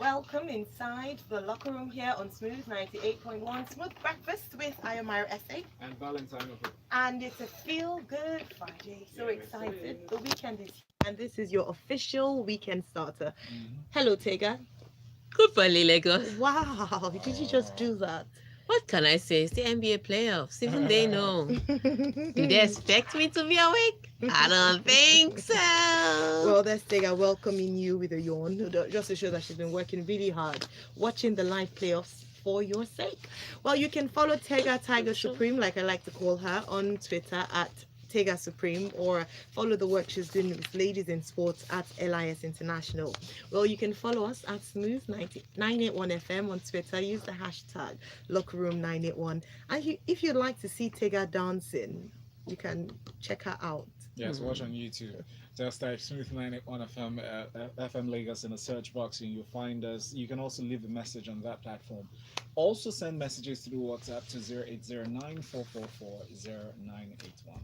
welcome inside the locker room here on Smooth 98.1 Smooth Breakfast with Mairo-Ese. And Valentine. And it's a feel good Friday. So excited. The weekend is here, and this is your official weekend starter. Hello, Tega. Good for Lagos. Wow, did you just do that? What can I say? It's the NBA playoffs. Even they know. Do they expect me to be awake? I don't think so. Well, that's Tega welcoming you with a yawn, just to show that she's been working really hard, watching the live playoffs for your sake. Well, you can follow Tega Tiger Supreme, like I like to call her, on Twitter at Tega Supreme, or follow the work she's doing with Ladies in Sports at LIS International. Well, you can follow us at Smooth981 FM on Twitter. Use the hashtag LockerRoom981. And if you'd like to see Tega dancing, you can check her out. Yes, watch on YouTube. Just type Smooth 981 FM Lagos in the search box and you'll find us. You can also leave a message on that platform. Also send messages through WhatsApp to 0809-444-0981.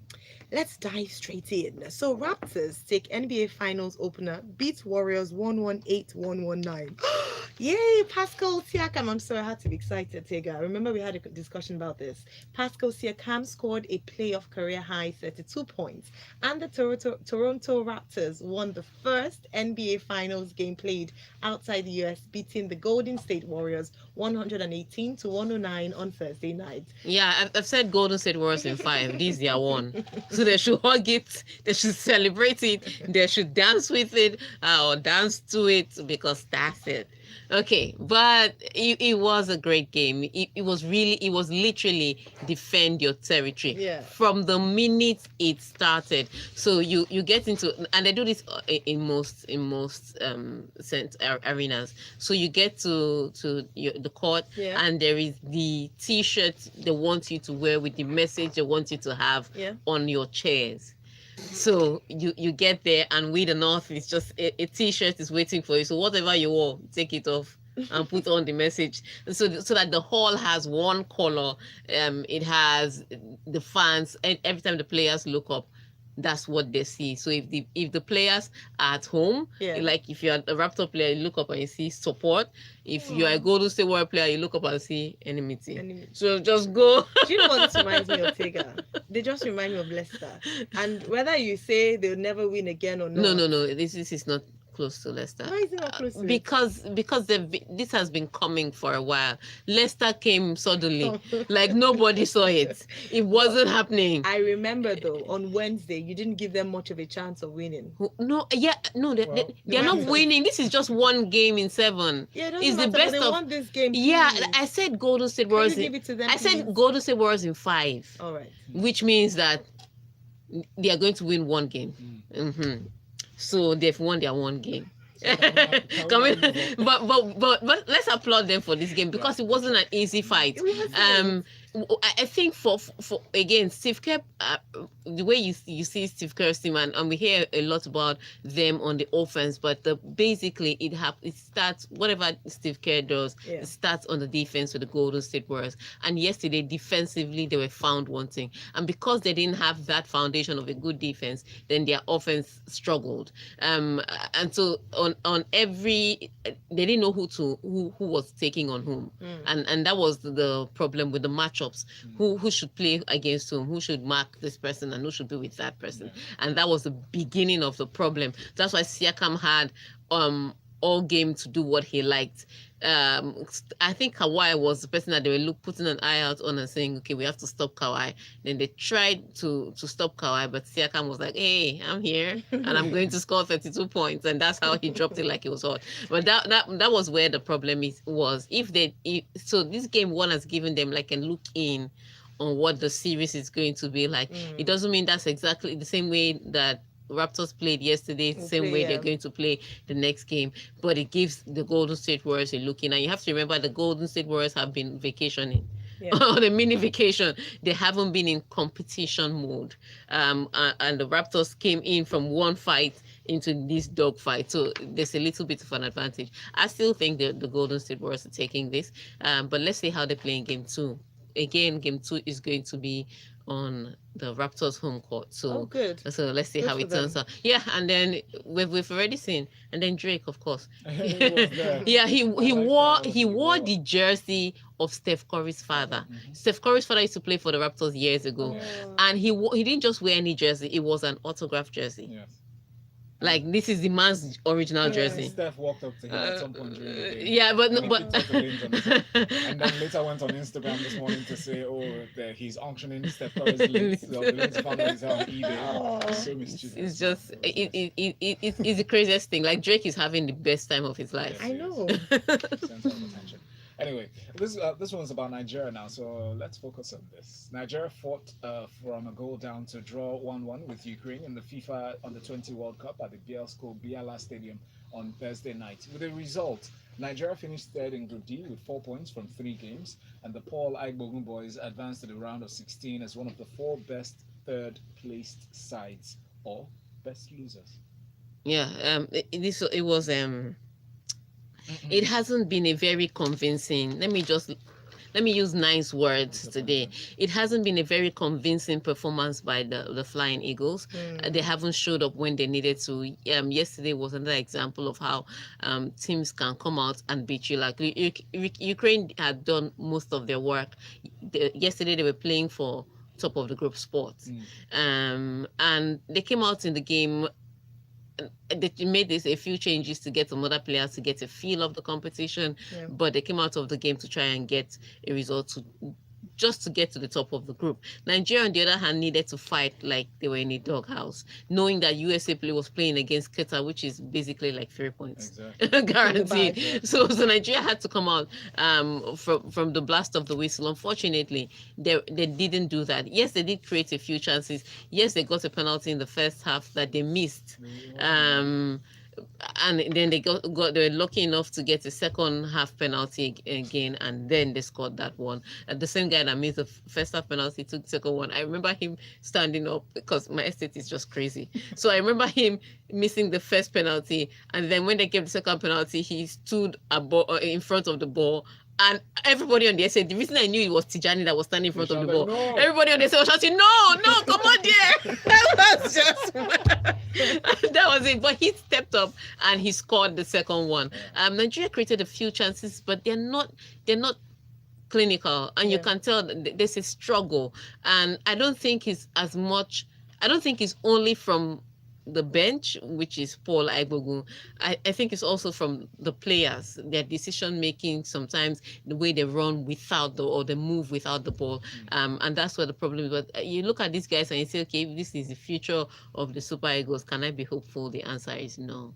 Let's dive straight in. So Raptors take NBA Finals opener, beat Warriors 118-119. Yay, Pascal Siakam. I'm sorry, I had to be excited, Tega. Remember we had a discussion about this. Pascal Siakam scored a playoff career high 32 points. And the Toronto Raptors won the first NBA Finals game played outside the US, beating the Golden State Warriors 118-109 on Thursday night. Yeah, I've said Golden State Warriors in 5. This is their one. So they should hug it, they should celebrate it, they should dance with it, or dance to it, because that's it. Okay, but it was a great game. It was literally defend your territory from the minute it started. So you get into, and they do this in most arenas. So you get to the court, and there is the T-shirt they want you to wear with the message they want you to have on your chairs. So you get there, and with the North, it's just a T-shirt is waiting for you. So whatever you wore, take it off and put on the message, so that the hall has one color. It has the fans, and every time the players look up, that's what they see. So if the players are at home, like if you're a Raptor player, you look up and you see support. If you're a Golden State Warrior player, you look up and see enmity. So just go. Do you know what this reminds me of, Tega? They just remind me of Leicester. And whether you say they'll never win again or not. No. This is not close to Leicester. Why is it not close to because this has been coming for a while. Leicester came suddenly, like nobody saw it. It wasn't happening. I remember though, on Wednesday, you didn't give them much of a chance of winning. They're not winning. This is just one game in 7. Yeah, it's the best they of. won this game. Yeah, I said Golden State Warriors. Give it to them, I said Golden State Warriors in 5. All right. Which means that they are going to win one game. So they've won their one game. But let's applaud them for this game, because it wasn't an easy fight. I think for again, Steve Kerr, the way you see Steve Kerr's team, and we hear a lot about them on the offense, but basically it starts, whatever Steve Kerr does, it starts on the defense with the Golden State Warriors. And yesterday, defensively, they were found wanting, and because they didn't have that foundation of a good defense, then their offense struggled. And so on every, they didn't know who was taking on whom, and that was the problem with the matchups. Who should play against whom, who should mark this person, and who should be with that person. And that was the beginning of the problem. That's why Siakam had all game to do what he liked. I think Kawhi was the person that they were putting an eye out on and saying, okay, we have to stop Kawhi. Then they tried to stop Kawhi, but Siakam was like, hey, I'm here and I'm going to score 32 points. And that's how he dropped it like it was hot. But that was where the problem was. So this game 1 has given them like a look in on what the series is going to be like. It doesn't mean that's exactly the same way that Raptors played yesterday, the same way they're going to play the next game, but it gives the Golden State Warriors a look in. And you have to remember, the Golden State Warriors have been vacationing. On a mini vacation. They haven't been in competition mode. And the Raptors came in from one fight into this dogfight. So there's a little bit of an advantage. I still think the Golden State Warriors are taking this. But let's see how they play in game 2. Again, game 2 is going to be on the Raptors home court. So good. So let's see Good how for it turns them. out. Yeah, and then we've already seen, and then Drake, of course. He was there. Yeah, he like wore the jersey of Steph Curry's father. Steph Curry's father used to play for the Raptors years ago, and he didn't just wear any jersey; it was an autographed jersey. Yes. Like, this is the man's original jersey. Steph walked up to him at some point during the game. Yeah, but and no, he but picked up the link on his head. And then later went on Instagram this morning to say, he's auctioning Steph Curry's links. The links found on eBay. So mischievous. it's just it's the craziest thing. Like, Drake is having the best time of his life. I know. Center of attention. Anyway, this one's about Nigeria now, so let's focus on this. Nigeria fought from a goal down to draw 1-1 with Ukraine in the FIFA Under-20 World Cup at the Bielsko-Biala Stadium on Thursday night. With the result, Nigeria finished third in Group D with 4 points from 3 games, and the Paul Aigbogun boys advanced to the round of 16 as one of the 4 best third-placed sides, or best losers. Yeah, it was it hasn't been a very convincing. Let me use nice words today. It hasn't been a very convincing performance by the Flying Eagles. They haven't showed up when they needed to. Yesterday was another example of how teams can come out and beat you. Like, Ukraine had done most of their work. Yesterday they were playing for top of the group spot, and they came out in the game. They made a few changes to get some other players to get a feel of the competition, but they came out of the game to try and get a result just to get to the top of the group. Nigeria, on the other hand, needed to fight like they were in a doghouse, knowing that USA was playing against Qatar, which is basically like 3 points guaranteed. So Nigeria had to come out from the blast of the whistle. Unfortunately, they didn't do that. Yes, they did create a few chances. Yes, they got a penalty in the first half that they missed. And then they were lucky enough to get a second half penalty again, and then they scored that one. The same guy that missed the first half penalty took the second one. I remember him standing up, because my estate is just crazy. So I remember him missing the first penalty, and then when they gave the second penalty, he stood in front of the ball. And everybody on the estate, the reason I knew it was Tijani that was standing in front of the ball. No. Everybody on the estate was shouting, "No, come on there!" That was just that was it. But he stepped up and he scored the second one. Nigeria created a few chances, but they're not clinical, and you can tell there's a struggle. And I don't think it's only from the bench, which is Paul Aigbogun. I think it's also from the players, their decision making, sometimes the way they run without or they move without the ball, and that's where the problem is. But you look at these guys and you say, okay, this is the future of the Super Eagles. Can I be hopeful? The answer is no.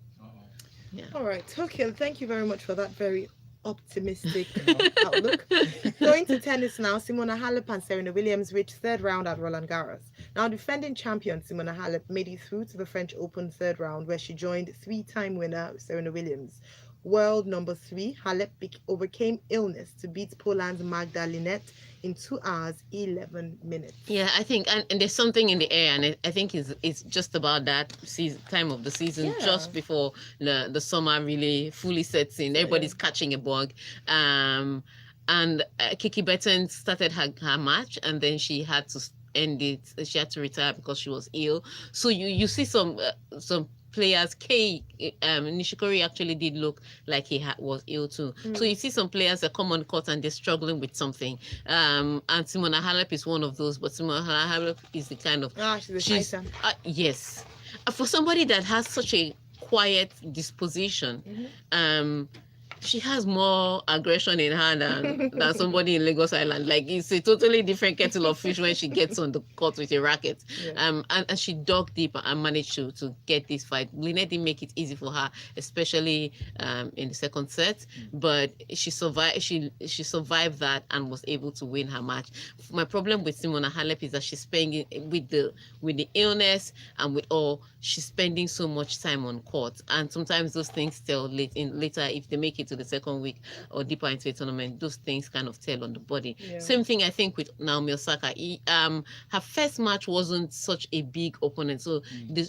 Yeah. All right. Okay. Thank you very much for that very optimistic outlook. Going to tennis now, Simona Halep and Serena Williams reached third round at Roland Garros. Now, defending champion Simona Halep made it through to the French Open third round, where she joined 3-time winner Serena Williams. World number 3, Halep overcame illness to beat Poland's Magda Linette in 2 hours, 11 minutes. Yeah, I think, and there's something in the air, and I think it's just about that time of the season, just before the summer really fully sets in. Everybody's catching a bug. And Kiki Bertens started her match, and then she had to end it. She had to retire because she was ill. So you see some players. Nishikori actually did look like he was ill too. So you see some players that come on court and they're struggling with something. And Simona Halep is one of those. But Simona Halep is the kind of she's yes, for somebody that has such a quiet disposition. She has more aggression in her than somebody in Lagos Island. Like, it's a totally different kettle of fish when she gets on the court with a racket. And she dug deep and managed to get this fight. Lynette didn't make it easy for her, especially in the second set. But she survived. She survived that and was able to win her match. My problem with Simona Halep is that she's spending with the illness and with all. She's spending so much time on court, and sometimes those things tell later if they make it to into the second week or deeper into a tournament, those things kind of tell on the body. Yeah. Same thing, I think, with Naomi Osaka. Her first match wasn't such a big opponent. So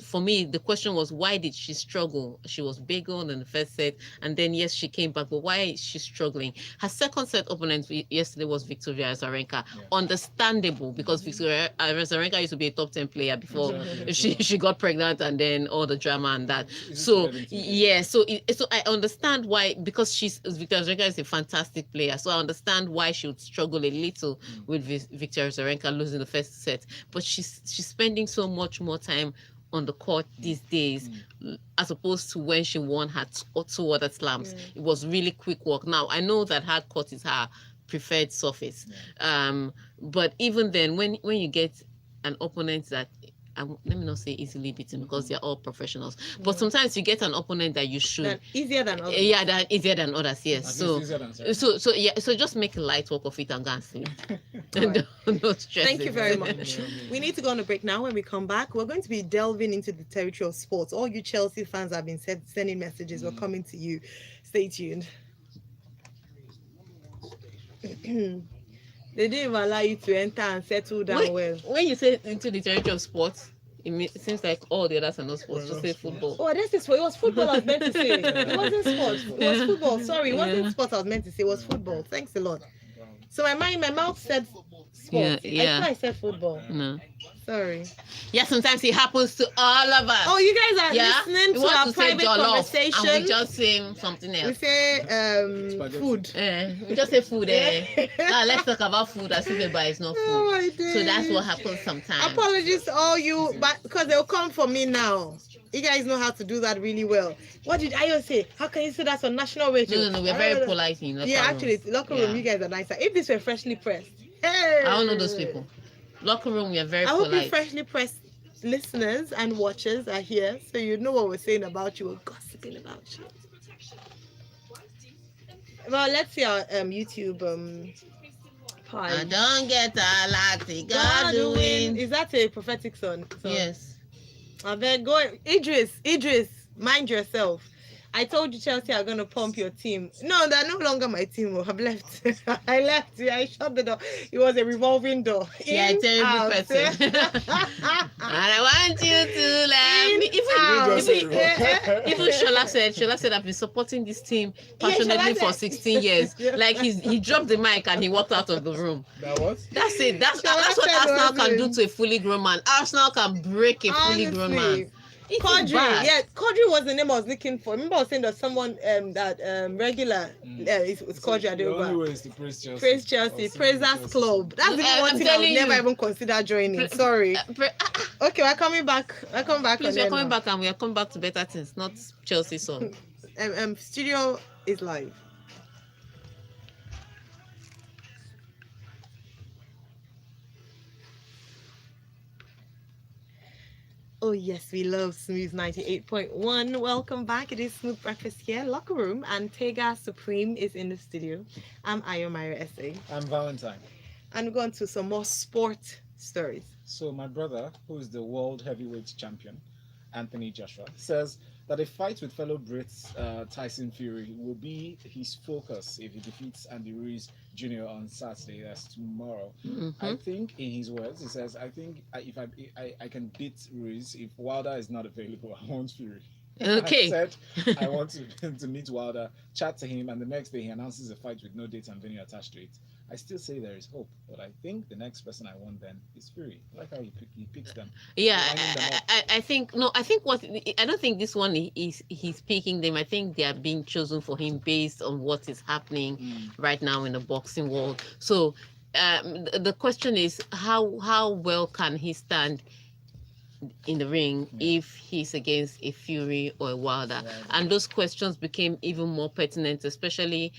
for me, the question was, why did she struggle? She was big on in the first set, and then, yes, she came back, but why is she struggling? Her second set opponent yesterday was Victoria Azarenka. Understandable, because Victoria Azarenka used to be a top 10 player before she got pregnant and then all the drama and that. So I understand why, because Victoria Azarenka is a fantastic player. So I understand why she would struggle a little with Victoria Azarenka losing the first set. But she's spending so much more time on the court these days, as opposed to when she won her two other slams. It was really quick work. Now I know that hard court is her preferred surface, but even then, when you get an opponent that, let me not say easily beaten, because they're all professionals, but sometimes you get an opponent that you should easier than others. Easier than others. Yes. So just make a light work of it and go and sleep. Don't stress. Thank you very much. We need to go on a break now. When we come back, we're going to be delving into the territory of sports. All you Chelsea fans have been sending messages. We're coming to you. Stay tuned. They didn't even allow you to enter and settle down well. When you say into the territory of sports, it seems like all the others are not sports. Just say football. Oh, this is what it was football I was meant to say. It wasn't sports. It was football. Sorry, it wasn't sports I was meant to say. It was football. Thanks a lot. So my mouth said sports. I thought I said football. No. Sorry. Yeah, sometimes it happens to all of us. Oh, you guys are listening to our private conversation. And we just say something else. We say food. We just say food. Now let's talk about food as if it's not food. Oh, my days. So that's what happens sometimes. Apologies to all you, but because they'll come for me now. You guys know how to do that really well. What did Ayo say? How can you say that's on national radio? No, we're very polite in locker room. Actually, locker room, you guys are nicer. If this were freshly pressed, hey! I don't know those people. Locker room, we are very polite. I hope you freshly pressed listeners and watchers are here, so you know what we're saying about you. We're gossiping about you. Well, let's see our YouTube pie. I don't get a lot to Godwin. Is that a prophetic song? Yes. And then go, Idris, mind yourself. I told you Chelsea are going to pump your team. No, they're no longer my team. I've left. I left. Yeah, I shut the door. It was a revolving door. Yeah, terrible person. And I want you to laugh. Even Shola said, I've been supporting this team passionately for 16 years. Like he dropped the mic and he walked out of the room. That was? That's it. That's what Arsenal can do to a fully grown man. Arsenal can break a fully grown man. Quadri, Quadri was the name I was looking for. Remember I was saying that someone regular it was Quadri. The only way is to praise Chelsea. Praise Chelsea, Praisers Club. That's the one thing I would never even consider joining. Sorry. Okay, we're coming back. Please, we're coming back and we are coming back to better things, not Chelsea song. Studio is live. Oh yes, we love Smooth 98.1. Welcome back. It is Smooth Breakfast here, Locker Room, and Tega Supreme is in the studio. I'm Mairo-Ese. I'm Valentine. And we're going to some more sport stories. So my brother, who is the world heavyweight champion, Anthony Joshua, says that a fight with fellow Brits Tyson Fury will be his focus if he defeats Andy Ruiz Jr. on Saturday. That's tomorrow. I think, in his words, he says, I think if I can beat Ruiz, if Wilder is not available, I want Fury. Okay. I said I want to meet Wilder, chat to him, and the next day he announces a fight with no date and venue attached to it. I still say there is hope, but I think the next person I want then is Fury. I like how he picks them. Yeah, I think I don't think this one he's picking them. I think they are being chosen for him based on what is happening right now in the boxing world. So the question is how well can he stand in the ring if he's against a Fury or a Wilder, and those questions became even more pertinent, especially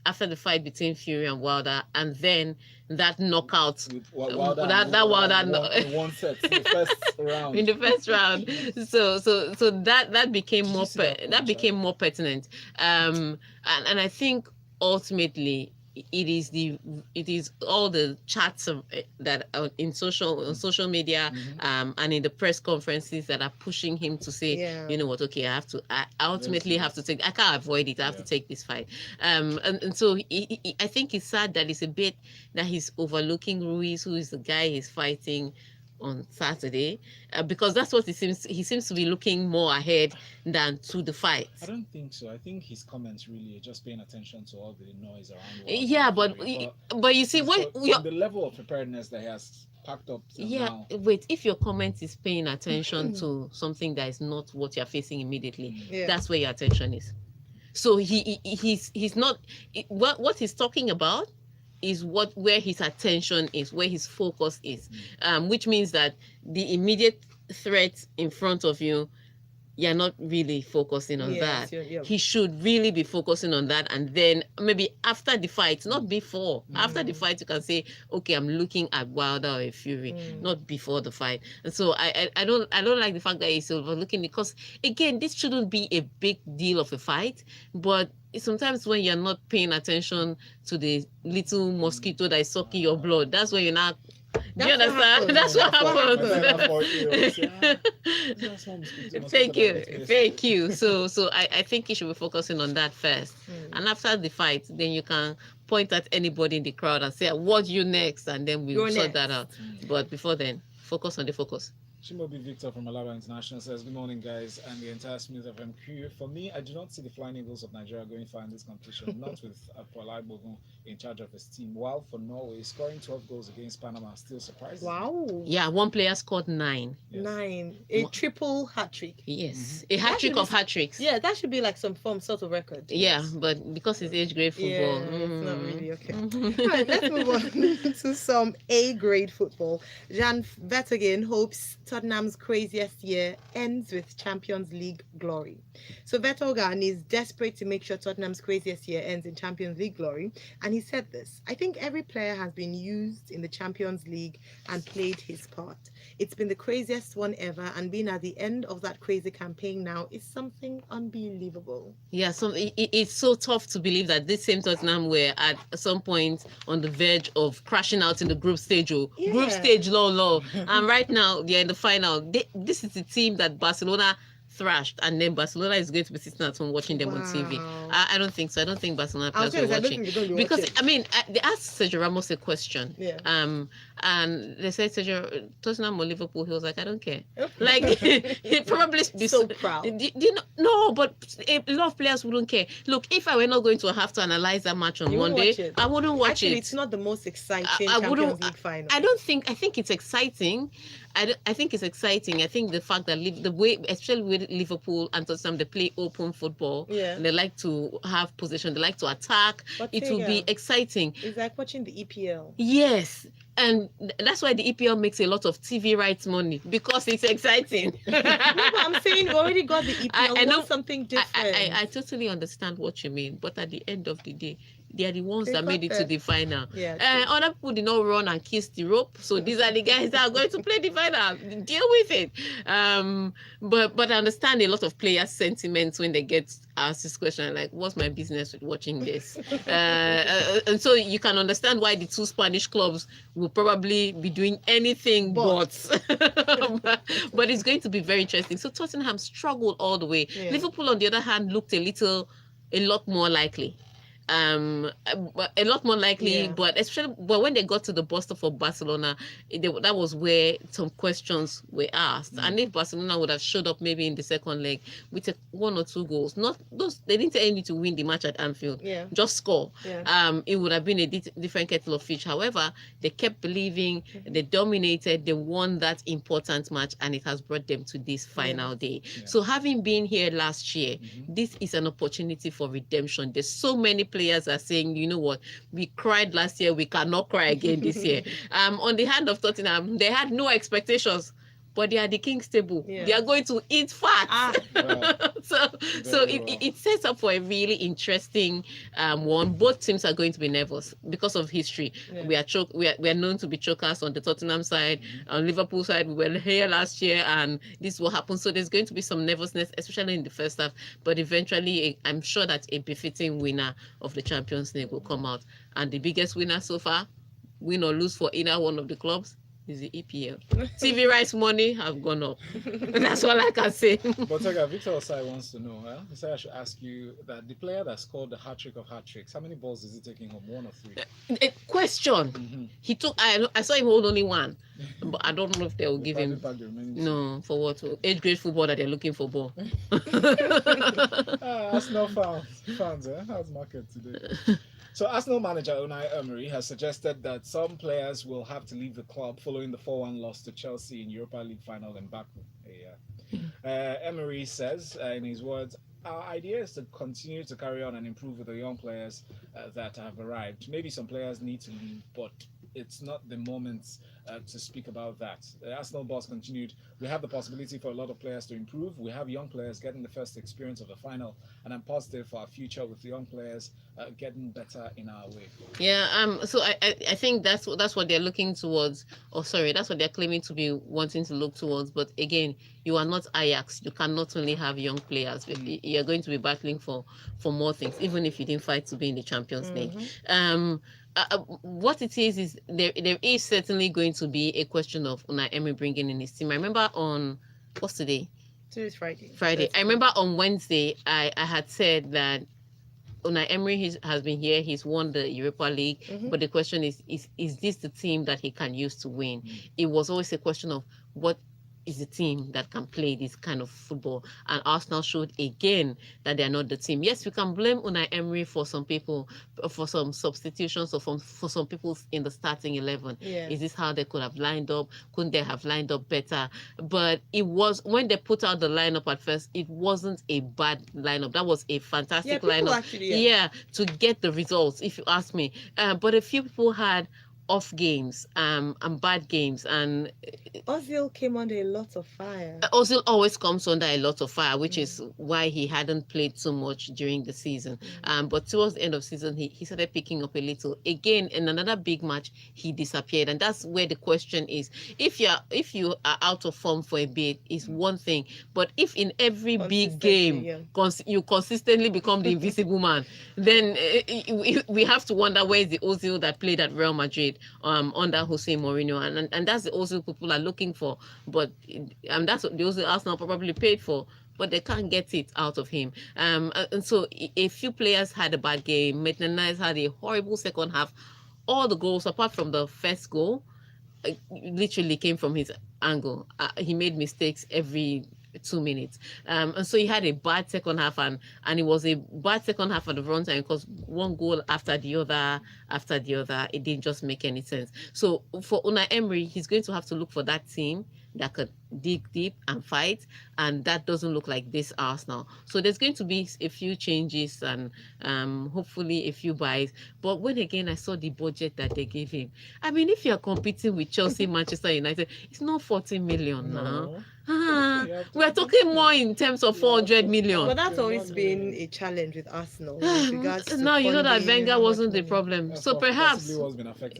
after the fight between Fury and Wilder, and then that knockout with Wilder in one set, the first round. In the first round, so that became more pertinent, and I think ultimately it is all the chats of, that are on social media, and in the press conferences that are pushing him to say, Yeah. you know what, okay, I ultimately have to take, I can't avoid it, I have to take this fight. And so I think it's sad that it's a bit that he's overlooking Ruiz, who is the guy he's fighting on Saturday, because that's what he seems to be looking more ahead than to the fight. I don't think so. I think his comments really are just paying attention to all the noise around. Yeah, but you see what the level of preparedness that he has packed up. Now. Wait, if your comment is paying attention to something that is not what you're facing immediately, that's where your attention is. So he's not what he's talking about is where his attention is, where his focus is, which means that the immediate threat in front of you, you're not really focusing on that. He should really be focusing on that, and then maybe after the fight, not before. After the fight, you can say, okay, I'm looking at Wilder or Fury, not before the fight. And so I don't like the fact that he's overlooking, because again, this shouldn't be a big deal of a fight, but sometimes when you're not paying attention to the little mosquito that is sucking your blood, that's when you're not. Do you understand? That's what happens. Thank you. So I think you should be focusing on that first, and after the fight, then you can point at anybody in the crowd and say, "What you next?" and then we'll sort that out. But before then, focus on the focus. Shimobi Victor from Alaba International says, good morning, guys, and the entire Smooth FM crew. For me, I do not see the Flying Eagles of Nigeria going far in this competition, not with Paulai Bogun in charge of his team. While for Norway, scoring 12 goals against Panama still surprising. Wow. Yeah, one player scored 9. Yes. 9. A triple hat-trick. Yes, a hat-trick of hat-tricks. Yeah, that should be like some sort of record. Yeah, but because it's age-grade football. It's not really okay. All right, let's move on to some A-grade football. Jan Vertonghen hopes Tottenham's craziest year ends with Champions League glory. So Vertonghen is desperate to make sure Tottenham's craziest year ends in Champions League glory, and he said this: I think every player has been used in the Champions League and played his part. It's been the craziest one ever, and being at the end of that crazy campaign now is something unbelievable. Yeah, so it's so tough to believe that this same Tottenham were at some point on the verge of crashing out in the group stage, group stage low, and right now they're in the final. This is the team that Barcelona thrashed, and then Barcelona is going to be sitting at home watching them on TV. I don't think so. I don't think Barcelona players are watching. Because, I mean, they asked Sergio Ramos a question. Yeah. And they said, Sergio, Tottenham or Liverpool? He was like, I don't care. Like, he'd probably be so proud. Do you know? No, but a lot of players wouldn't care. Look, if I were not going to have to analyze that match on Monday, I wouldn't watch it. It's not the most exciting Champions League final. I think it's exciting. I think it's exciting. I think the fact that the way, especially with Liverpool and Tottenham, they play open football. Yeah. And they like to have possession. They like to attack. But it will be exciting. It's like watching the EPL. Yes. And that's why the EPL makes a lot of TV rights money, because it's exciting. No, but I'm saying we already got the EPL. I know something different. I totally understand what you mean, but at the end of the day, they are the ones that made it to the final. Yeah, other people did not run and kiss the rope, so these are the guys that are going to play the final. Deal with it. But I understand a lot of players' sentiments when they get asked this question, like, "What's my business with watching this?" And so you can understand why the two Spanish clubs will probably be doing anything but it's going to be very interesting. So Tottenham struggled all the way. Yeah. Liverpool, on the other hand, looked a lot more likely. A lot more likely, but when they got to the bus stop for Barcelona, that was where some questions were asked. And if Barcelona would have showed up maybe in the second leg with 1 or 2 goals, not those, they didn't tell you to win the match at Anfield, just score. It would have been a different kettle of fish. However, they kept believing, they dominated, they won that important match, and it has brought them to this final day. So having been here last year, this is an opportunity for redemption. There's so many players are saying, you know what, we cried last year, we cannot cry again this year. On the hand of Tottenham, they had no expectations but they are the king's table. Yeah. They are going to eat fat. Wow. so Very well. it sets up for a really interesting one. Both teams are going to be nervous because of history. Yeah. We are known to be chokers on the Tottenham side. On Liverpool side, we were here last year, and this will happen. So there's going to be some nervousness, especially in the first half. But eventually, I'm sure that a befitting winner of the Champions League will come out. And the biggest winner so far, win or lose for either one of the clubs, is the EPL. TV rights money have gone up. That's all I can say. But Victor Osai wants to know. He said I should ask you that the player that scored the hat trick of hat tricks, how many balls is he taking home? 1 or 3? A question. He took. I saw him hold only one, but I don't know if they will give him. No, for what? Age grade football that they're looking for ball. Arsenal fans, how's market today? So Arsenal manager Unai Emery has suggested that some players will have to leave the club following the 4-1 loss to Chelsea in Europa League final in Baku. Emery says, in his words, our idea is to continue to carry on and improve with the young players that have arrived. Maybe some players need to leave, but it's not the moment to speak about that. The Arsenal boss continued, we have the possibility for a lot of players to improve. We have young players getting the first experience of the final, and I'm positive for our future with the young players getting better in our way. Yeah, so I think that's what they're looking towards, that's what they're claiming to be wanting to look towards. But again, you are not Ajax. You cannot only have young players. You're going to be battling for more things, even if you didn't fight to be in the Champions League. What it is there is certainly going to be a question of Unai Emery bringing in his team. I remember on, what's today? Today's Friday. Friday. I remember on Wednesday, I had said that Unai Emery has been here. He's won the Europa League. But the question is this the team that he can use to win? It was always a question of what is a team that can play this kind of football, and Arsenal showed again that they are not the team. Yes, we can blame Unai Emery for some people, for some substitutions, or for some people in the starting 11. Yeah. Is this how they could have lined up? Couldn't they have lined up better? But it was, when they put out the lineup at first, it wasn't a bad lineup. That was a fantastic lineup. Actually, to get the results, if you ask me. But a few people had off games and bad games, and Ozil came under a lot of fire. Ozil always comes under a lot of fire, which is why he hadn't played so much during the season. But towards the end of the season, he started picking up a little. Again, in another big match, he disappeared, and that's where the question is: if you are out of form for a bit, is one thing, but if in every big game you consistently become the invisible man, then we have to wonder where is the Ozil that played at Real Madrid under Jose Mourinho, and that's the Ozil people are looking for, but that's what the Ozil Arsenal probably paid for, but they can't get it out of him. And so a few players had a bad game. Maitland-Niles had a horrible second half. All the goals, apart from the first goal, literally came from his angle. He made mistakes every 2 minutes, and so he had a bad second half, and it was a bad second half at the front time, because one goal after the other, it didn't just make any sense. So for Unai Emery, he's going to have to look for that team that could dig deep and fight, and that doesn't look like this Arsenal. So there's going to be a few changes and hopefully a few buys. But when again I saw the budget that they gave him, I mean, if you're competing with Chelsea, Manchester United, it's not 40 million now. We're talking more in terms of 400 million. But that's always been a challenge with Arsenal with regards to now you know that Wenger wasn't the money. problem. So perhaps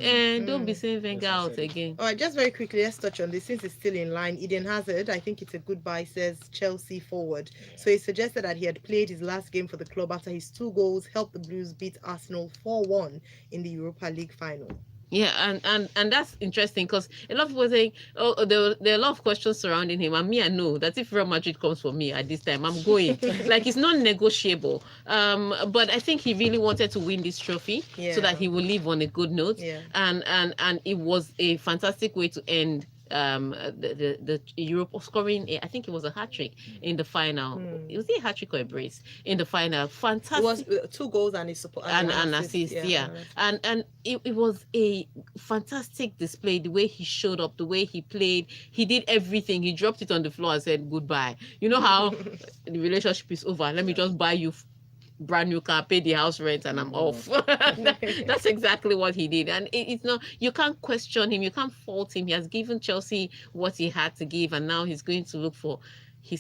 and don't be saying Wenger out again. All right, just very quickly, let's touch on this since it's still in line. Eden Hazard, I think it's a good buy, says Chelsea forward. So he suggested that he had played his last game for the club after his 2 goals helped the Blues beat Arsenal 4-1 in the Europa League final. Yeah, and that's interesting, because a lot of people saying, there are a lot of questions surrounding him, and I know that if Real Madrid comes for me at this time, I'm going. Like, it's not negotiable. But I think he really wanted to win this trophy so that he will leave on a good note. Yeah. And it was a fantastic way to end the Europe, scoring I think it was a hat-trick in the final. It was a hat-trick or a brace in the final. Fantastic. It was 2 goals and an assist. And it was a fantastic display, the way he showed up, the way he played. He did everything. He dropped it on the floor and said goodbye. You know how the relationship is over, let me just buy you brand new car, pay the house rent, and I'm off. That's exactly what he did. And it's not, you can't question him, you can't fault him. He has given Chelsea what he had to give, and now he's going to look for, he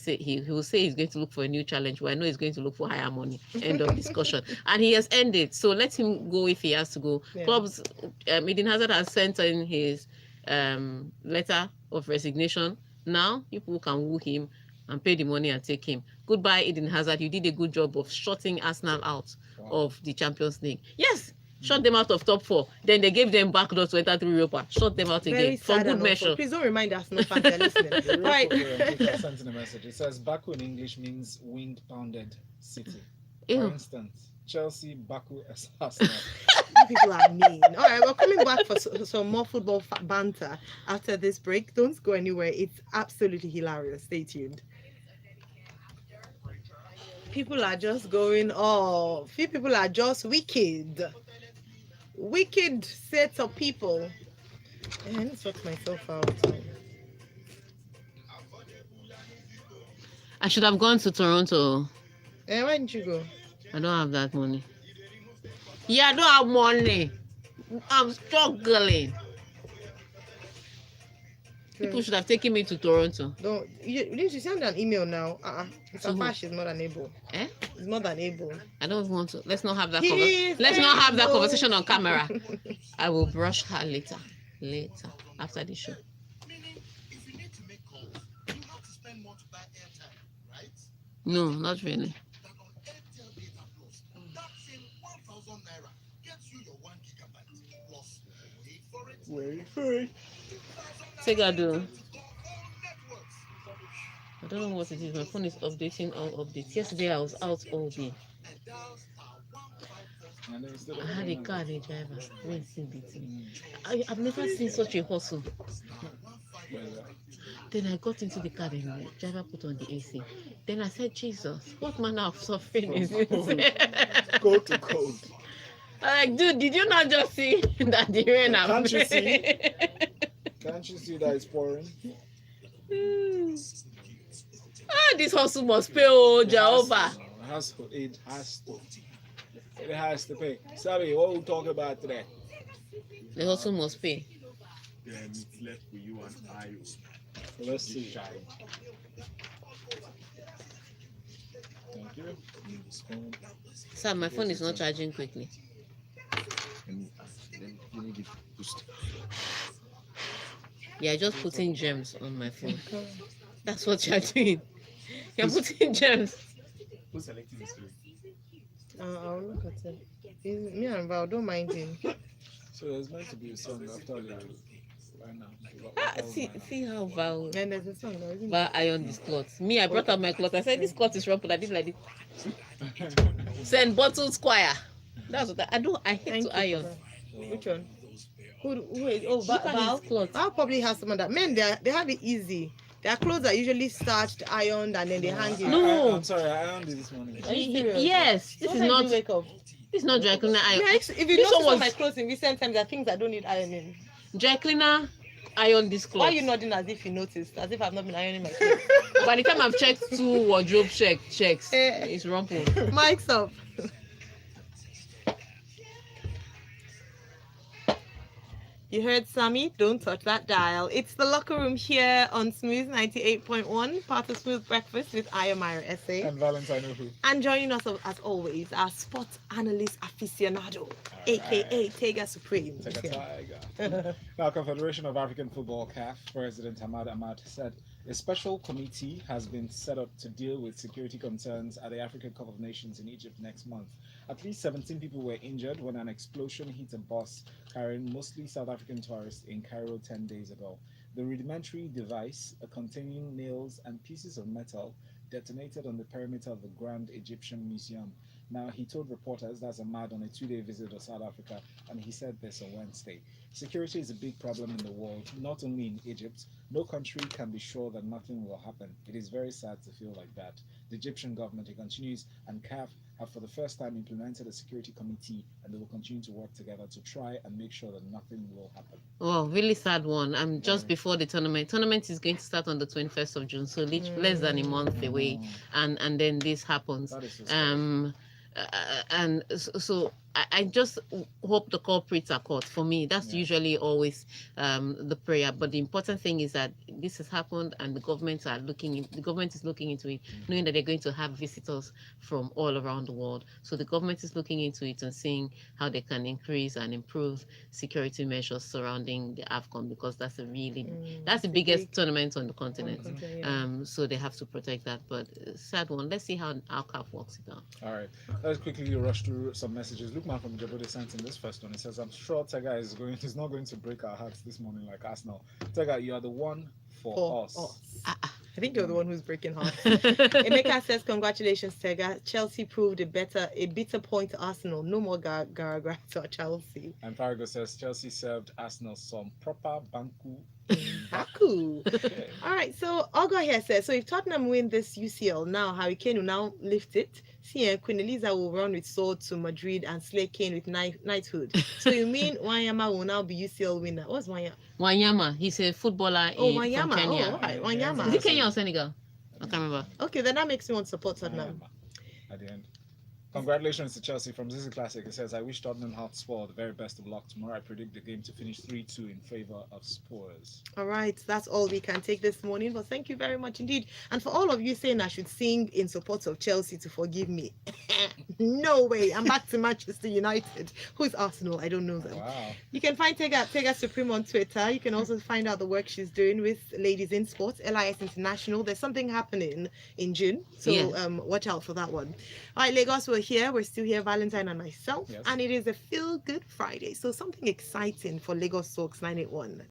will say he's going to look for a new challenge. Well, I know he's going to look for higher money. End of discussion. And he has ended. So let him go if he has to go. Yeah. Clubs, Eden Hazard has sent in his letter of resignation. Now people can woo him and pay the money and take him. Goodbye, Eden Hazard. You did a good job of shutting Arsenal out of the Champions League. Yes, shut them out of top 4. Then they gave them back door to enter through Europa. Shut them out Very again for sad good and measure. awful. Please don't remind us no fans are listening. The real Right. Korean sent in a message. It says Baku in English means wind pounded city. For Ew. instance, Chelsea, Baku, as Arsenal. People are mean. All right, we're coming back for some more football banter after this break. Don't go anywhere. It's absolutely hilarious. Stay tuned. People are just going off. Few people are just wicked. Wicked sets of people. I need to sort myself out. I should have gone to Toronto. Why didn't you go? I don't have that money. Yeah, I don't have money. I'm struggling. People should have taken me to Toronto. Don't you didn't you send an email now? It's To a who? fact she's more than able. Eh? It's more than able. I don't want to. Let's not have that. He is Let's not have that able. conversation on camera. I will brush her later. Later, after the show. If you need to make calls, you have to spend more to buy airtime, right? No, not really. That on Airtel Data Plus, that same 1,000 naira gets you your 1 gigabyte plus. Wait for it. Wait for it. Take a do. To go all networks. I don't know what it is. My phone is updating all updates. Yesterday I was out all day. And dial *154. And then instead I of had a car and a driver. Wait, see beating. I've never seen such a hustle. Then I got into the car and the driver put on the AC. Then I said, Jesus, what manner of suffering is this? Code to code. I'm like, dude, did you not just see that the rain Can't you see? Can't you see that it's pouring? This hustle must pay, oh, Jehovah. It has to. It has to pay. Sabi, what we talk about today? The hustle must pay. Then it's left for you and I. So let's see. Thank you. Sir, my phone is not charging quickly. Then you need it boost. Yeah, just putting gems on my phone. That's what you're doing. You're putting gems. Who's selecting this film? I'll look at it. Me and Val don't mind him. So there's meant to be a song after the right now. See how Val And there's a song now, isn't Val iron this cloth. Me, I brought out my cloth. I said this cloth is rumpled. I did like this. Send bottle squire. That's what I do. I hate Thank to you iron. for that. Which one? Who is? Oh, Look at Val. his cloth. Val probably has some of that. Men, they have it easy. Their clothes are usually starched, ironed, and then they hang it. No. I'm sorry, I ironed it this morning. Are you serious? Yes, this What is time do not. you wake up? This is not dry cleaner iron. Yeah, if you This notice one was- on my clothes in recent times, there are things that don't need ironing. Dry cleaner iron this cloth. Why are you nodding as if you noticed? As if I've not been ironing my clothes. By the time I've checked 2 wardrobe checks, Eh. it's rumpled. Mike's up. You heard Sammy? Don't touch that dial. It's the locker room here on Smooth 98.1, part of Smooth Breakfast with Mairo-Ese. And Valentine who? And joining us as always, our sports analyst aficionado, aka Tega Supreme. Take a tiger. Now, Confederation of African Football (CAF) President Ahmad Ahmad said a special committee has been set up to deal with security concerns at the African Cup of Nations in Egypt next month. At least 17 people were injured when an explosion hit a bus carrying mostly South African tourists in Cairo 10 days ago. The rudimentary device, containing nails and pieces of metal, detonated on the perimeter of the Grand Egyptian Museum. Now, he told reporters that's Ahmad on a 2-day visit to South Africa, and he said this on Wednesday. Security is a big problem in the world, not only in Egypt. No country can be sure that nothing will happen. It is very sad to feel like that. The Egyptian government, he continues, and CAF have for the first time implemented a security committee, and they will continue to work together to try and make sure that nothing will happen. Oh, really sad one. I'm just before the tournament. Tournament is going to start on the 21st of June, so less than a month away, and then this happens. That is so sad. and so I just hope the culprits are caught. For me, that's Yeah. usually always the prayer. But the important thing is that this has happened, and the government is looking into it, knowing that they're going to have visitors from all around the world. So the government is looking into it and seeing how they can increase and improve security measures surrounding the AFCON, because that's that's the it's a biggest big tournament on the continent. continent, yeah. So they have to protect that. But sad one. Let's see how our CAF works it out. All right, let's quickly rush through some messages. Lukman from Djibouti sent in this first one. He says, "I'm sure Tega is not going to break our hearts this morning like Arsenal. Tega, you are the one for us." I think you're the one who's breaking hearts. Emeka says, congratulations, Tega. Chelsea proved a bitter point to Arsenal. No more gara to Chelsea. And Farago says Chelsea served Arsenal some proper banku. Baku. Okay. All right, so Ogo here says, so if Tottenham win this UCL now, Harry Kane will now lift it. See, Queen Eliza will run with sword to Madrid and slay Kane with knighthood. So you mean Wanyama will now be UCL winner? What's Wanyama? Wanyama, he's a footballer from Wanyama. Kenya. Oh, all right, Is Wanyama. it Kenya or Senegal? I can't remember. Okay, then that makes me want to support Tottenham. At the end. Congratulations to Chelsea from Zizi Classic. It says, I wish Tottenham Hotspur the very best of luck tomorrow. I predict the game to finish 3-2 in favor of Spurs. All right, that's all we can take this morning. But thank you very much indeed. And for all of you saying I should sing in support of Chelsea to forgive me. No way. I'm back to Manchester United. Who's Arsenal? I don't know them. Wow. You can find Tega Supreme on Twitter. You can also find out the work she's doing with Ladies in Sports, LIS International. There's something happening in June. So Yeah. watch out for that one. All right, Lagos, we're here. We're still here, Valentine and myself. Yes. And it is a Feel Good Friday. So something exciting for Lagos Talks 981.